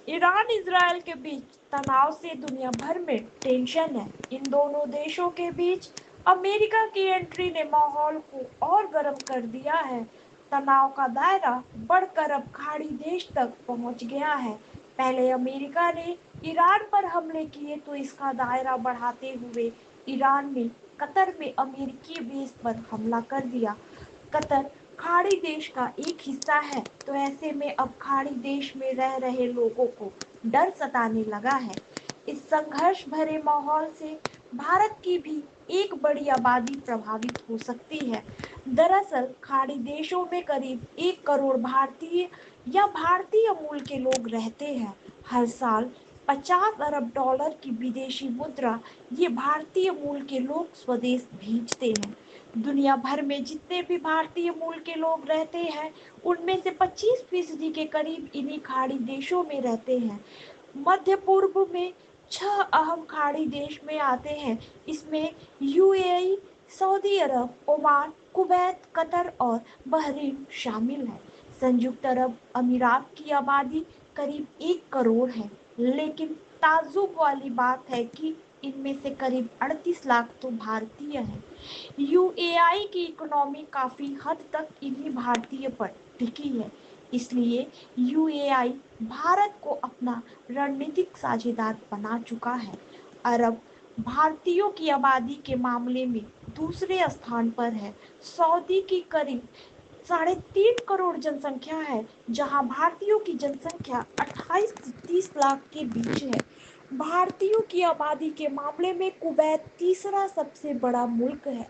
Iran Israel के बीच तनाव से दुनिया भर में टेंशन है। इन दोनों देशों के बीच अमेरिका की एंट्री ने माहौल को और गर्म कर दिया है। तनाव का दायरा बढ़कर अब खाड़ी देश तक पहुंच गया है। पहले अमेरिका ने ईरान पर हमले किए तो इसका दायरा बढ़ाते हुए ईरान ने कतर में अमेरिकी बेस पर हमला कर दिया। कतर खाड़ी देश का एक हिस्सा है, तो ऐसे में अब खाड़ी देश में रह रहे लोगों को डर सताने लगा है। इस संघर्ष भरे माहौल से भारत की भी एक बड़ी आबादी प्रभावित हो सकती है। दरअसल खाड़ी देशों में करीब 1 करोड़ भारतीय या भारतीय मूल के लोग रहते हैं। हर साल 50 अरब डॉलर की विदेशी मुद्रा ये भारतीय मूल के लोग स्वदेश भेजते हैं। दुनिया भर में जितने भी भारतीय मूल के लोग रहते हैं, उनमें से 25% के करीब इन्हीं खाड़ी देशों में रहते हैं। मध्य पूर्व में 6 अहम खाड़ी देश में आते हैं। इसमें यूएई, सऊदी अरब, ओमान, कुवैत, कतर और बहरीन शामिल है। संयुक्त अरब अमीरात की आबादी करीब 1 करोड़ है, लेकिन ताज्जुब वाली बात है कि इनमें से करीब 38 लाख तो भारतीय हैं। यूएई की इकोनॉमी काफी हद तक इन्हीं भारतीय पर टिकी है। इसलिए यूएई भारत को अपना रणनीतिक साझेदार बना चुका है। अरब भारतीयों की आबादी के मामले में दूसरे स्थान पर है। सऊदी की करीब 3.5 करोड़ जनसंख्या है, जहां भारतीयों की जनसंख्या 28 से 30 लाख के बीच है। भारतीयों की आबादी के मामले में कुवैत तीसरा सबसे बड़ा मुल्क है।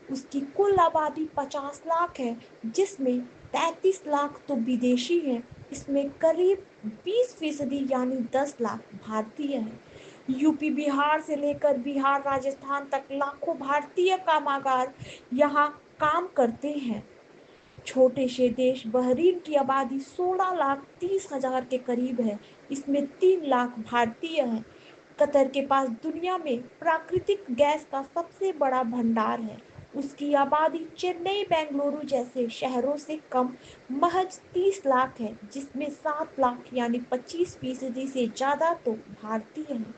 उसकी कुल आबादी 50 लाख है, जिसमें 33 लाख तो विदेशी हैं। इसमें करीब 20% यानी 10 लाख भारतीय हैं। यूपी बिहार से लेकर बिहार राजस्थान तक लाखों भारतीय कामगार यहाँ काम करते हैं। छोटे से देश बहरीन की आबादी 16,30,000 के करीब है। इसमें 3 लाख भारतीय हैं। कतर के पास दुनिया में प्राकृतिक गैस का सबसे बड़ा भंडार है। उसकी आबादी चेन्नई, बेंगलुरु जैसे शहरों से कम महज 30 लाख है, जिसमें 7 लाख यानी 25% से ज्यादा तो भारतीय हैं।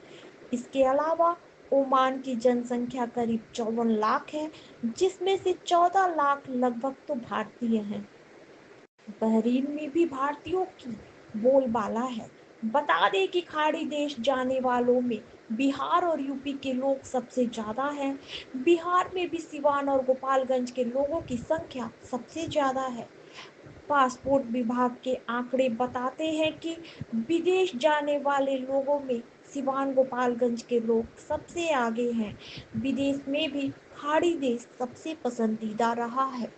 इसके अलावा ओमान की जनसंख्या करीब 54 लाख है, जिसमें से 14 लाख लगभग तो भारतीय हैं। बहरीन में भी भारतीयों की बोलबाला है। बता दें कि खाड़ी देश जाने वालों में बिहार और यूपी के लोग सबसे ज्यादा हैं। बिहार में भी सिवान और गोपालगंज के लोगों की संख्या सबसे ज्यादा है। पासपोर्ट विभाग के आंकड़े बताते हैं कि विदेश जाने वाले लोगों में सिवान गोपालगंज के लोग सबसे आगे हैं। विदेश में भी खाड़ी देश सबसे पसंदीदा रहा है।